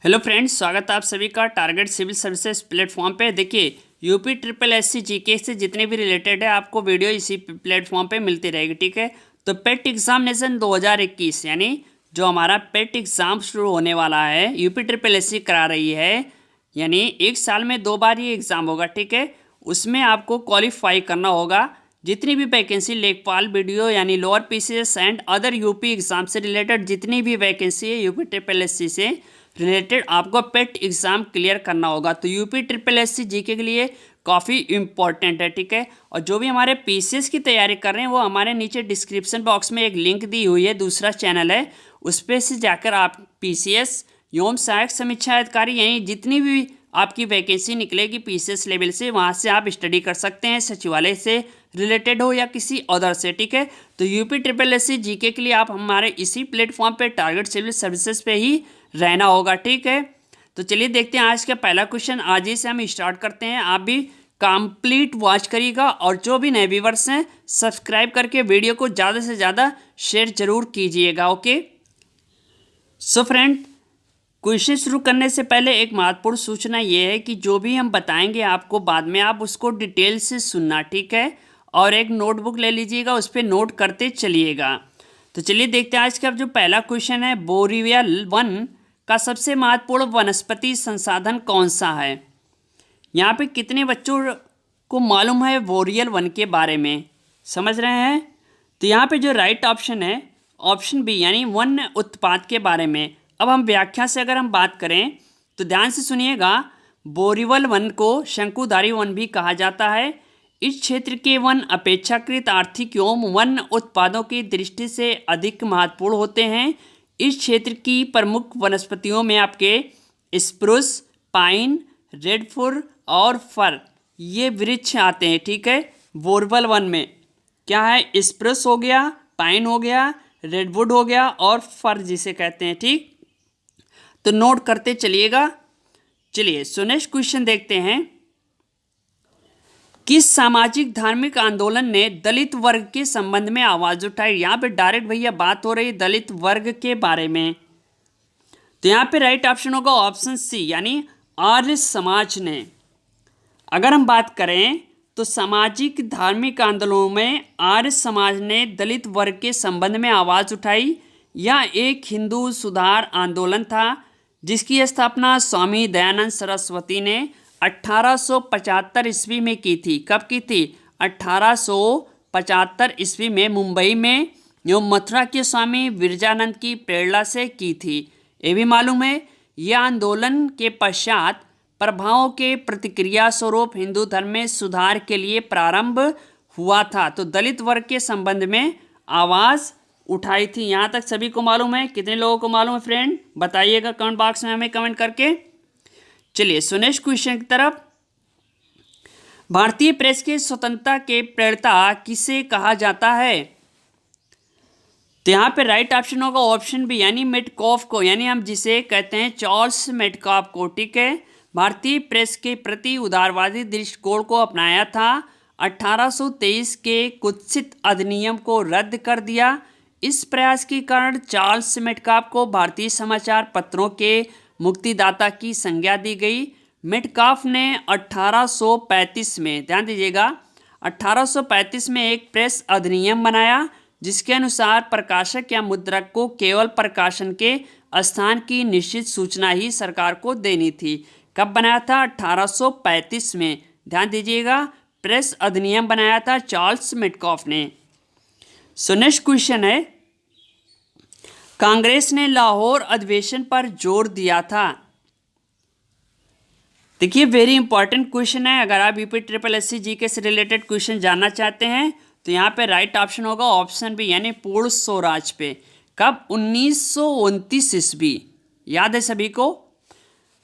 Hello friends, स्वागत है आप सभी का टारगेट सिविल सर्विसेज प्लेटफॉर्म पे। देखिए, यूपी ट्रिपल एससी जीके से जितने भी रिलेटेड है आपको वीडियो इसी प्लेटफॉर्म पे मिलती रहेगी। ठीक है, तो पेट एग्जामिनेशन 2021 यानी जो हमारा पेट एग्ज़ाम शुरू होने वाला है यूपी ट्रिपल एससी करा रही है, यानी एक साल में 2 बार ये एग्ज़ाम होगा। ठीक है, उसमें आपको क्वालिफाई करना होगा। जितनी भी वैकेंसी लेखपाल वीडियो यानी lower PCS and other UP exam से रिलेटेड जितनी भी वैकेंसी है यूपी ट्रिपल एससी से रिलेटेड आपको पेट एग्ज़ाम क्लियर करना होगा। तो यूपी ट्रिपल एससी जीके के लिए काफ़ी इंपॉर्टेंट है। ठीक है, और जो भी हमारे पीसीएस की तैयारी कर रहे हैं वो हमारे नीचे डिस्क्रिप्शन बॉक्स में एक लिंक दी हुई है, दूसरा चैनल है, उस पर से जाकर आप पीसीएस एवं सहायक समीक्षा अधिकारी यानी जितनी भी आपकी वैकेंसी निकलेगी पीसीएस लेवल से वहाँ से आप स्टडी कर सकते हैं, सचिवालय से रिलेटेड हो या किसी अदर से। ठीक है, तो यूपी ट्रिपल एससी जीके के लिए आप हमारे इसी प्लेटफॉर्म पे टारगेट सिविल सर्विसेज पे ही रहना होगा। ठीक है, तो चलिए देखते हैं आज का पहला क्वेश्चन। आज ही से हम स्टार्ट करते हैं, आप भी कंप्लीट वॉच करिएगा और जो भी नए व्यूवर्स हैं सब्सक्राइब करके वीडियो को ज़्यादा से ज़्यादा शेयर जरूर कीजिएगा। ओके, सो फ्रेंड, क्वेश्चन शुरू करने से पहले एक महत्वपूर्ण सूचना ये है कि जो भी हम बताएंगे आपको बाद में आप उसको डिटेल से सुनना। ठीक है, और एक नोटबुक ले लीजिएगा, उस पर नोट करते चलिएगा। तो चलिए देखते हैं आज का जो पहला क्वेश्चन है, बोरीवियल वन का सबसे महत्वपूर्ण वनस्पति संसाधन कौन सा है। यहाँ पे कितने बच्चों को मालूम है बोरियल वन के बारे में, समझ रहे हैं? तो यहाँ पे जो राइट ऑप्शन है ऑप्शन बी यानी वन उत्पाद के बारे में। अब हम व्याख्या से अगर हम बात करें तो ध्यान से सुनिएगा, बोरीवल वन को शंकुधारी वन भी कहा जाता है। इस क्षेत्र के वन अपेक्षाकृत आर्थिक एवं वन उत्पादों की दृष्टि से अधिक महत्वपूर्ण होते हैं। इस क्षेत्र की प्रमुख वनस्पतियों में आपके स्प्रूस, पाइन, रेडफुर और फर ये वृक्ष आते हैं। ठीक है, बोरवल वन में क्या है, स्प्रूस हो गया, पाइन हो गया, रेडवुड हो गया और फर जिसे कहते हैं। ठीक, तो नोट करते चलिएगा। चलिए सो नेक्स्ट क्वेश्चन देखते हैं, किस सामाजिक धार्मिक आंदोलन ने दलित वर्ग के संबंध में आवाज उठाई। यहाँ पे डायरेक्ट भैया बात हो रही है दलित वर्ग के बारे में। तो यहाँ पे राइट ऑप्शन होगा ऑप्शन सी यानी आर्य समाज ने। अगर हम बात करें तो सामाजिक धार्मिक आंदोलनों में आर्य समाज ने दलित वर्ग के संबंध में आवाज उठाई। यह एक हिंदू सुधार आंदोलन था जिसकी स्थापना स्वामी दयानंद सरस्वती ने 1875 ईस्वी में की थी। कब की थी? 1875 ईस्वी में मुंबई में एवं मथुरा के स्वामी विरजानंद की प्रेरणा से की थी। ये भी मालूम है, यह आंदोलन के पश्चात प्रभावों के प्रतिक्रिया स्वरूप हिंदू धर्म में सुधार के लिए प्रारंभ हुआ था। तो दलित वर्ग के संबंध में आवाज़ उठाई थी। यहाँ तक सभी को मालूम है? कितने लोगों को मालूम है फ्रेंड, बताइएगा कमेंट बॉक्स में हमें कमेंट करके। चलिए सो नेक्स्ट क्वेश्चन की तरफ, भारतीय प्रेस की स्वतंत्रता के प्रणेता किसे कहा जाता है। तो यहाँ पे राइट ऑप्शन होगा ऑप्शन बी यानी मेटकॉफ को, यानी हम जिसे कहते हैं चार्ल्स मेटकॉफ को। ठीक है, भारतीय प्रेस के प्रति उदारवादी दृष्टिकोण को अपनाया था। 1823 के कुत्सित अधिनियम को रद्द कर दिया। इस प्रयास के कारण चार्ल्स मेटकॉफ को भारतीय समाचार पत्रों के मुक्तिदाता की संज्ञा दी गई। मेटकॉफ ने 1835 में, ध्यान दीजिएगा, 1835 में एक प्रेस अधिनियम बनाया जिसके अनुसार प्रकाशक या मुद्रक को केवल प्रकाशन के स्थान की निश्चित सूचना ही सरकार को देनी थी। कब बनाया था? 1835 में। ध्यान दीजिएगा, प्रेस अधिनियम बनाया था चार्ल्स मेटकॉफ ने। सो नेक्स्ट क्वेश्चन है, कांग्रेस ने लाहौर अधिवेशन पर जोर दिया था। देखिए वेरी इंपॉर्टेंट क्वेश्चन है, अगर आप यूपी ट्रिपल एससी जीके से रिलेटेड क्वेश्चन जानना चाहते हैं तो यहाँ पे राइट ऑप्शन होगा ऑप्शन बी यानी पूर्ण स्वराज पे। कब? 1929 ईस्वी। याद है सभी को?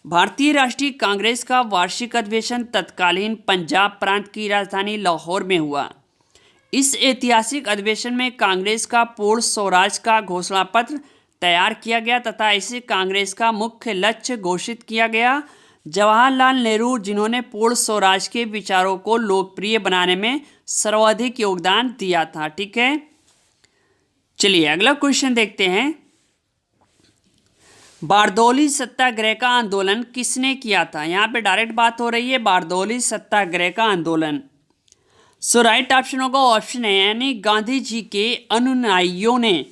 भारतीय राष्ट्रीय कांग्रेस का वार्षिक अधिवेशन तत्कालीन पंजाब प्रांत की राजधानी लाहौर में हुआ। इस ऐतिहासिक अधिवेशन में कांग्रेस का पूर्ण स्वराज का घोषणा पत्र तैयार किया गया तथा इसे कांग्रेस का मुख्य लक्ष्य घोषित किया गया। जवाहरलाल नेहरू, जिन्होंने पूर्ण स्वराज के विचारों को लोकप्रिय बनाने में सर्वाधिक योगदान दिया था। ठीक है, चलिए अगला क्वेश्चन देखते हैं, बारदौली सत्याग्रह का आंदोलन किसने किया था? यहाँ पे डायरेक्ट बात हो रही है बारदौली सत्याग्रह का आंदोलन। सो राइट ऑप्शन होगा ऑप्शन है, यानी गांधी जी के अनुयायियों ने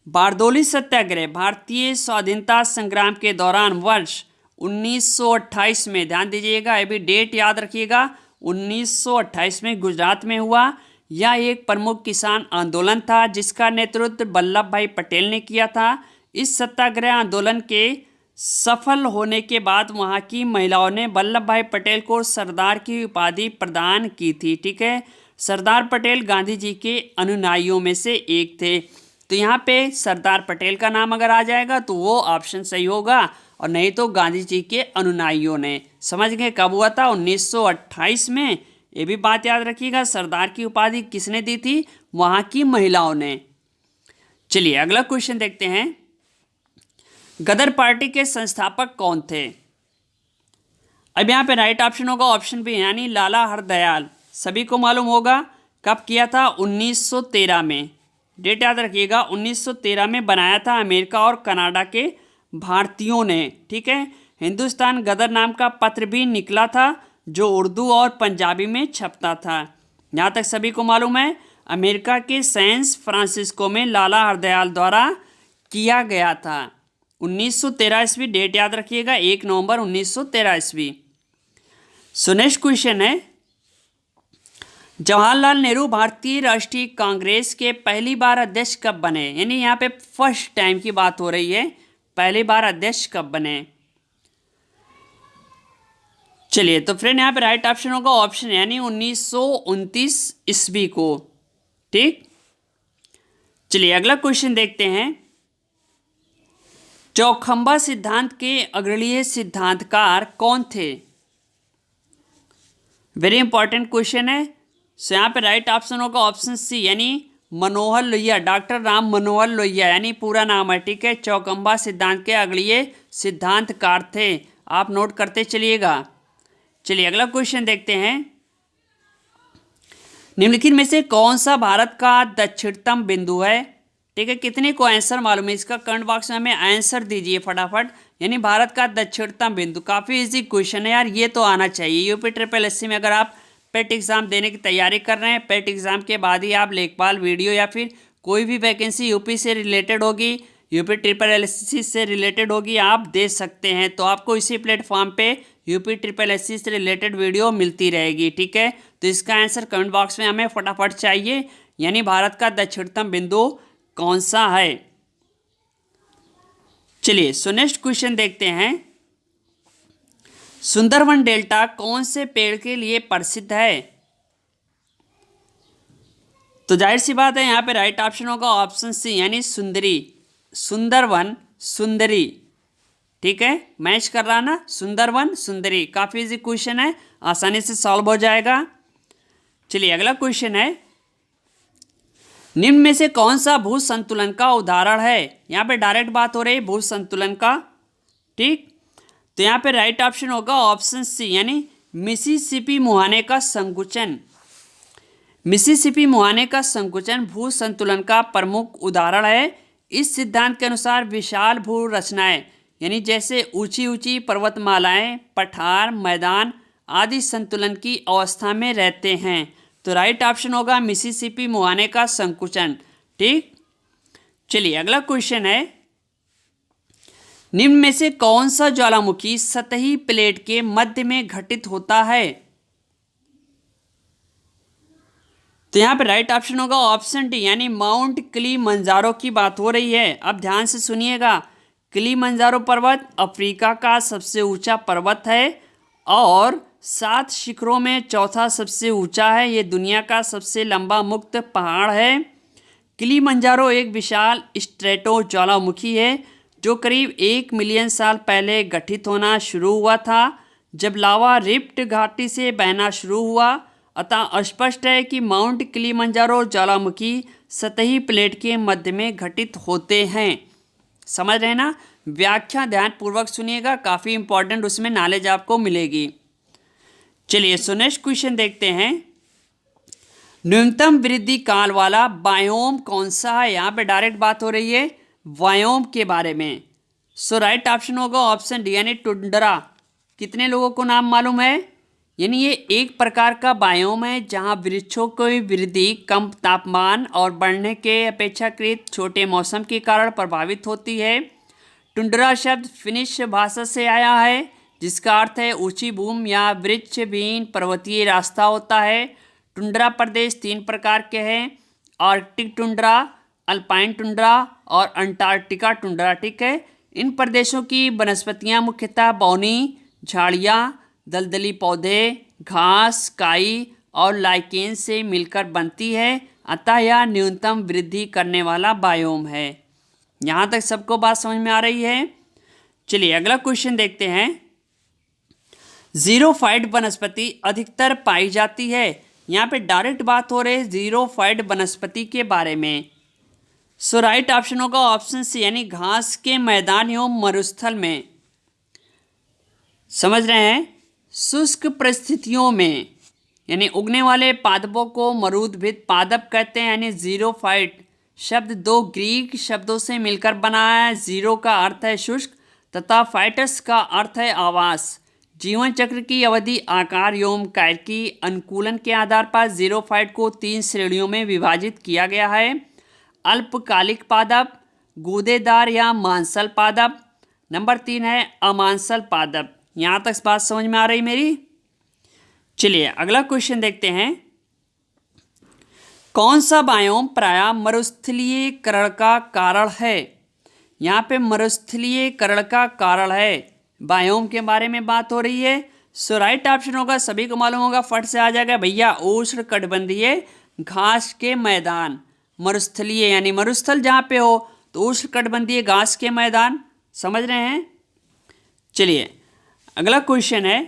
बारदौली सत्याग्रह भारतीय स्वाधीनता संग्राम के दौरान वर्ष 1928 में, ध्यान दीजिएगा अभी डेट याद रखिएगा, 1928 में गुजरात में हुआ। यह एक प्रमुख किसान आंदोलन था जिसका नेतृत्व वल्लभ भाई पटेल ने किया था। इस सत्याग्रह आंदोलन के सफल होने के बाद वहाँ की महिलाओं ने वल्लभ भाई पटेल को सरदार की उपाधि प्रदान की थी। ठीक है, सरदार पटेल गांधी जी के अनुयायियों में से एक थे। तो यहाँ पे सरदार पटेल का नाम अगर आ जाएगा तो वो ऑप्शन सही होगा, और नहीं तो गांधी जी के अनुयायियों ने। समझ गए कब हुआ था? 1928 में। ये भी बात याद रखिएगा, सरदार की उपाधि किसने दी थी? वहाँ की महिलाओं ने। चलिए अगला क्वेश्चन देखते हैं। गदर पार्टी के संस्थापक कौन थे? अब यहाँ पे राइट ऑप्शन होगा ऑप्शन बी, यानी लाला हरदयाल। सभी को मालूम होगा कब किया था? 1913 में। डेट याद रखिएगा, 1913 में बनाया था अमेरिका और कनाडा के भारतीयों ने। ठीक है, हिंदुस्तान गदर नाम का पत्र भी निकला था जो उर्दू और पंजाबी में छपता था। यहाँ तक सभी को मालूम है। अमेरिका के सैन फ्रांसिस्को में लाला हरदयाल द्वारा किया गया था। 1913 ईस्वी, डेट याद रखिएगा, 1 नवंबर 1913 ईस्वी। सो नेक्स्ट क्वेश्चन है, जवाहरलाल नेहरू भारतीय राष्ट्रीय कांग्रेस के पहली बार अध्यक्ष कब बने? यानी यहाँ पे फर्स्ट टाइम की बात हो रही है, पहली बार अध्यक्ष कब बने? चलिए तो फ्रेंड यहाँ पे राइट ऑप्शन होगा ऑप्शन, यानी 1929 ईस्वी को। ठीक, चलिए अगला क्वेश्चन देखते हैं। चौखंबा सिद्धांत के अग्रणीय सिद्धांतकार कौन थे? वेरी इंपॉर्टेंट क्वेश्चन है। सो यहाँ पे राइट ऑप्शन होगा ऑप्शन सी, यानी मनोहर लोहिया, डॉक्टर राम मनोहर लोहिया, यानी पूरा नाम है। ठीक है, चौखंबा सिद्धांत के अग्रणीय सिद्धांतकार थे। आप नोट करते चलिएगा। चलिए अगला क्वेश्चन देखते हैं। निम्नलिखित में से कौन सा भारत का दक्षिणतम बिंदु है? ठीक है, कितने को आंसर मालूम है इसका? कमेंट बॉक्स में हमें आंसर दीजिए फटाफट। यानी भारत का दक्षिणतम बिंदु, काफ़ी इजी क्वेश्चन है यार, ये तो आना चाहिए। यूपी ट्रिपल एससी में अगर आप पेट एग्जाम देने की तैयारी कर रहे हैं, पेट एग्जाम के बाद ही आप लेखपाल वीडियो या फिर कोई भी वैकेंसी यूपी से रिलेटेड होगी, यूपी ट्रिपल एससी से रिलेटेड होगी, आप दे सकते हैं। तो आपको इसी प्लेटफॉर्म पे यूपी ट्रिपल एससी से रिलेटेड वीडियो मिलती रहेगी। ठीक है, तो इसका आंसर कमेंट बॉक्स में हमें फटाफट चाहिए। यानी भारत का दक्षिणतम बिंदु कौन सा है? चलिए सो नेक्स्ट क्वेश्चन देखते हैं। सुंदरवन डेल्टा कौन से पेड़ के लिए प्रसिद्ध है? तो जाहिर सी बात है यहाँ पे राइट ऑप्शन होगा ऑप्शन सी, यानी सुंदरी, सुंदरवन सुंदरी। ठीक है, मैच कर रहा ना, सुंदरवन सुंदरी। काफी इजी क्वेश्चन है, आसानी से सॉल्व हो जाएगा। चलिए अगला क्वेश्चन है, निम्न में से कौन सा भू संतुलन का उदाहरण है? यहाँ पे डायरेक्ट बात हो रही है भू संतुलन का। ठीक, तो यहाँ पे राइट ऑप्शन होगा ऑप्शन सी, यानी मिसिसिपी मुहाने का संकुचन। मिसिसिपी मुहाने का संकुचन भू संतुलन का प्रमुख उदाहरण है। इस सिद्धांत के अनुसार विशाल भू रचनाएं, यानी जैसे ऊंची ऊंची पर्वतमालाएं, पठार, मैदान आदि संतुलन की अवस्था में रहते हैं। तो राइट ऑप्शन होगा मिसिसिपी मुहाने का संकुचन। ठीक, चलिए अगला क्वेश्चन है, निम्न में से कौन सा ज्वालामुखी सतही प्लेट के मध्य में घटित होता है? तो यहाँ पे राइट ऑप्शन होगा ऑप्शन डी, यानी माउंट किलिमंजारो की बात हो रही है। अब ध्यान से सुनिएगा, किलिमंजारो पर्वत अफ्रीका का सबसे ऊंचा पर्वत है और 7 शिखरों में चौथा सबसे ऊंचा है। ये दुनिया का सबसे लंबा मुक्त पहाड़ है। किलिमंजारो एक विशाल स्ट्रेटो ज्वालामुखी है जो करीब 1 मिलियन साल पहले गठित होना शुरू हुआ था, जब लावा रिफ्ट घाटी से बहना शुरू हुआ। अतः स्पष्ट है कि माउंट किलिमंजारो ज्वालामुखी सतही प्लेट के मध्य में घटित होते हैं। समझ रहे हैं ना? व्याख्या ध्यानपूर्वक सुनिएगा, काफ़ी इंपॉर्टेंट उसमें नॉलेज आपको मिलेगी। चलिए सो नेक्स्ट क्वेश्चन देखते हैं, न्यूनतम वृद्धि काल वाला बायोम कौन सा है? यहाँ पे डायरेक्ट बात हो रही है बायोम के बारे में। सो राइट ऑप्शन होगा ऑप्शन डी यानी टुंड्रा। कितने लोगों को नाम मालूम है? यानी ये एक प्रकार का बायोम है जहाँ वृक्षों की वृद्धि कम तापमान और बढ़ने के अपेक्षाकृत छोटे मौसम के कारण प्रभावित होती है। टुंड्रा शब्द फिनिश भाषा से आया है जिसका अर्थ है ऊंची भूमि या वृक्ष विहीन पर्वतीय रास्ता होता है। टुंड्रा प्रदेश 3 प्रकार के हैं, आर्कटिक टुंड्रा, अल्पाइन टुंड्रा और अंटार्कटिका टुंड्रा। ठीक है, इन प्रदेशों की वनस्पतियां मुख्यतः बौनी झाड़ियाँ, दलदली पौधे, घास, काई और लाइकेन से मिलकर बनती है, अतः यह न्यूनतम वृद्धि करने वाला बायोम है। यहाँ तक सबको बात समझ में आ रही है? चलिए अगला क्वेश्चन देखते हैं। जीरोफाइट वनस्पति अधिकतर पाई जाती है। यहाँ पे डायरेक्ट बात हो रही है जीरोफाइट वनस्पति के बारे में। सो राइट ऑप्शन होगा ऑप्शन सी यानी घास के मैदान एवं मरुस्थल में। समझ रहे हैं? शुष्क परिस्थितियों में यानी उगने वाले पादपों को मरुद्भिद पादप कहते हैं। यानी जीरोफाइट शब्द 2 ग्रीक शब्दों से मिलकर बना है। जीरो का अर्थ है शुष्क तथा फाइटस का अर्थ है आवास। जीवन चक्र की अवधि, आकार एवं कार्य की अनुकूलन के आधार पर जीरोफाइट को 3 श्रेणियों में विभाजित किया गया है। अल्पकालिक पादप, गूदेदार या मांसल पादप। नंबर 3 है अमांसल पादप। यहाँ तक बात समझ में आ रही मेरी? चलिए अगला क्वेश्चन देखते हैं। कौन सा बायोम प्रायः मरुस्थलीयकरण का कारण है? यहाँ पे मरुस्थलीयकरण का कारण है बायोम के बारे में बात हो रही है। सो राइट ऑप्शन होगा, सभी को मालूम होगा, फट से आ जाएगा भैया, उष्णकटिबंधीय घास के मैदान। मरुस्थलीय यानी मरुस्थल जहाँ पे हो तो उष्णकटिबंधीय घास के मैदान। समझ रहे हैं? चलिए अगला क्वेश्चन है।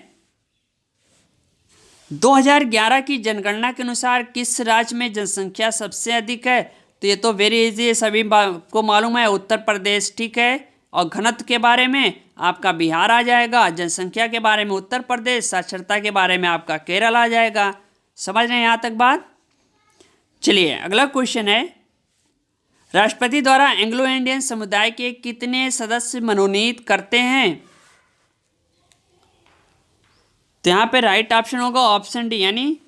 2011 की जनगणना के अनुसार किस राज्य में जनसंख्या सबसे अधिक है? तो ये तो वेरी इजी है, सभी को मालूम है, उत्तर प्रदेश। ठीक है, और घनत्व के बारे में आपका बिहार आ जाएगा, जनसंख्या के बारे में उत्तर प्रदेश, साक्षरता के बारे में आपका केरल आ जाएगा। समझ रहे हैं यहाँ तक बात? चलिए अगला क्वेश्चन है। राष्ट्रपति द्वारा एंग्लो इंडियन समुदाय के कितने सदस्य मनोनीत करते हैं? तो यहाँ पे राइट ऑप्शन होगा ऑप्शन डी यानी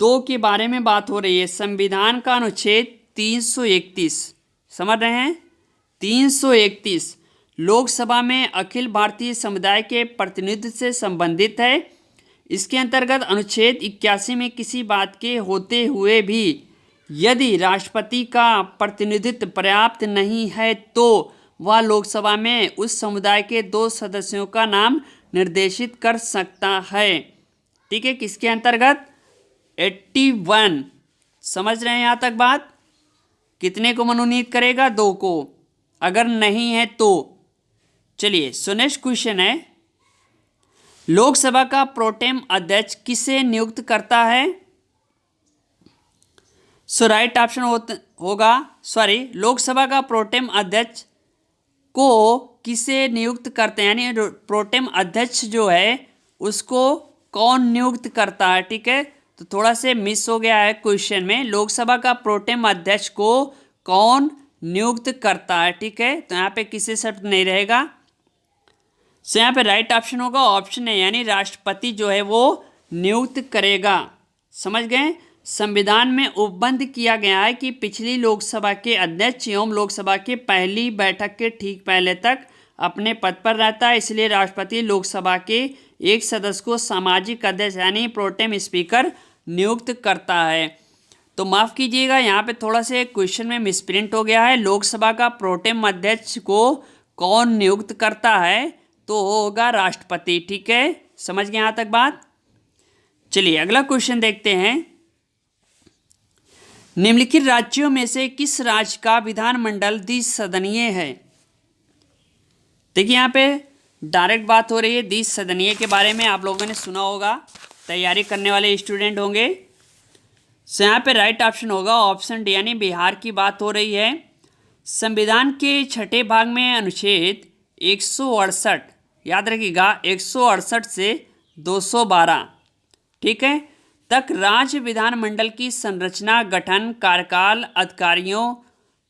2 के बारे में बात हो रही है। संविधान का अनुच्छेद 331, समझ रहे हैं? 331 लोकसभा में अखिल भारतीय समुदाय के प्रतिनिधित्व से संबंधित है। इसके अंतर्गत अनुच्छेद 81 में किसी बात के होते हुए भी यदि राष्ट्रपति का प्रतिनिधित्व पर्याप्त नहीं है तो वह लोकसभा में उस समुदाय के 2 सदस्यों का नाम निर्देशित कर सकता है। ठीक है, किसके अंतर्गत? 81। समझ रहे हैं यहाँ तक बात? कितने को मनोनीत करेगा? 2 को, अगर नहीं है तो। चलिए सो नेक्स्ट क्वेश्चन है। लोकसभा का प्रोटेम अध्यक्ष किसे नियुक्त करता है? सो राइट ऑप्शन होगा, लोकसभा का प्रोटेम अध्यक्ष को किसे नियुक्त करते हैं, यानी प्रोटेम अध्यक्ष जो है उसको कौन नियुक्त करता है? ठीक है, तो थोड़ा से मिस हो गया है क्वेश्चन में। लोकसभा का प्रोटेम अध्यक्ष को कौन नियुक्त करता है? ठीक है, तो यहाँ पे किसी शब्द नहीं रहेगा। सो यहाँ पे राइट ऑप्शन होगा ऑप्शन ए यानी राष्ट्रपति जो है वो नियुक्त करेगा। समझ गए? संविधान में उपबंध किया गया है कि पिछली लोकसभा के अध्यक्ष एवं लोकसभा के पहली बैठक के ठीक पहले तक अपने पद पर रहता है, इसलिए राष्ट्रपति लोकसभा के एक सदस्य को सामाजिक अध्यक्ष यानी प्रोटेम स्पीकर नियुक्त करता है। तो माफ़ कीजिएगा, यहाँ पे थोड़ा से क्वेश्चन में मिसप्रिंट हो गया है। लोकसभा का प्रोटेम अध्यक्ष को कौन नियुक्त करता है? तो होगा राष्ट्रपति। ठीक है, समझ गए यहाँ तक बात? चलिए अगला क्वेश्चन देखते हैं। निम्नलिखित राज्यों में से किस राज्य का विधानमंडल द्विसदनीय है? देखिए यहाँ पे डायरेक्ट बात हो रही है द्विसदनीय के बारे में, आप लोगों ने सुना होगा, तैयारी करने वाले स्टूडेंट होंगे। सो यहाँ पे राइट ऑप्शन होगा ऑप्शन डी यानी बिहार की बात हो रही है। संविधान के 6ठे भाग में अनुच्छेद 168, याद रखिएगा 168 से 212, ठीक है, तक राज्य विधानमंडल की संरचना, गठन, कार्यकाल, अधिकारियों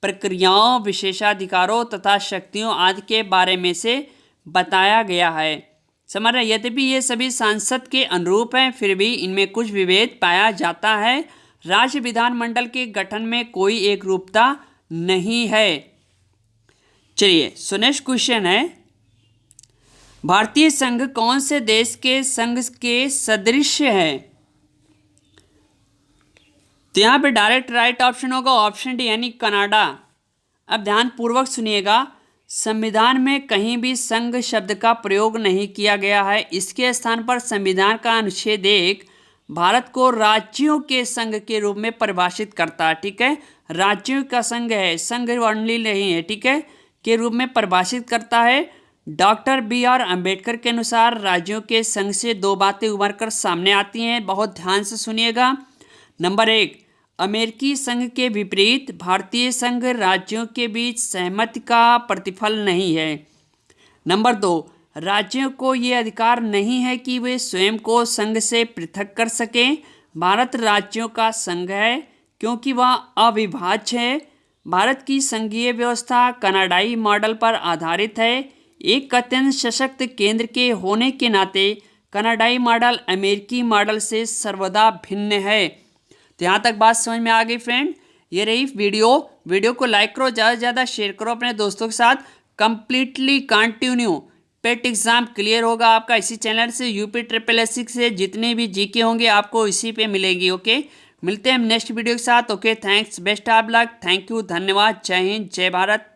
प्रक्रियाओं, विशेषाधिकारों तथा शक्तियों आदि के बारे में से बताया गया है। समझ रहे, यद्यपि ये सभी संसद के अनुरूप हैं, फिर भी इनमें कुछ विभेद पाया जाता है। राज्य विधानमंडल के गठन में कोई एक रूपता नहीं है। चलिए, सो नेक्स्ट क्वेश्चन है, भारतीय संघ कौन से देश के संघ के सदृश है? तो यहाँ पे डायरेक्ट राइट ऑप्शन होगा ऑप्शन डी यानी कनाडा। अब ध्यान पूर्वक सुनिएगा, संविधान में कहीं भी संघ शब्द का प्रयोग नहीं किया गया है। इसके स्थान पर संविधान का अनुच्छेद 1 भारत को राज्यों के संघ के रूप में परिभाषित करता है। ठीक है, राज्यों का संघ है, संघ वर्णली नहीं है, ठीक है, के रूप में परिभाषित करता है। Doctor B.R. अम्बेडकर के अनुसार राज्यों के संघ से दो बातें उभर कर सामने आती हैं, बहुत ध्यान से सुनिएगा। नंबर 1, अमेरिकी संघ के विपरीत भारतीय संघ राज्यों के बीच सहमति का प्रतिफल नहीं है। नंबर 2, राज्यों को ये अधिकार नहीं है कि वे स्वयं को संघ से पृथक कर सकें। भारत राज्यों का संघ है क्योंकि वह अविभाज्य है। भारत की संघीय व्यवस्था कनाडाई मॉडल पर आधारित है। एक अत्यंत सशक्त केंद्र के होने के नाते कनाडाई मॉडल अमेरिकी मॉडल से सर्वदा भिन्न है। तो यहाँ तक बात समझ में आ गई फ्रेंड। ये रही वीडियो को लाइक करो, ज़्यादा से ज़्यादा शेयर करो अपने दोस्तों के साथ। कंप्लीटली कंटिन्यू पेट एग्जाम क्लियर होगा आपका इसी चैनल से। यूपी SSSC से जितने भी जीके होंगे आपको इसी पे मिलेगी। ओके, मिलते हैं हम नेक्स्ट वीडियो के साथ। Okay, thanks, best of luck, thank you, धन्यवाद, जय हिंद, जय भारत।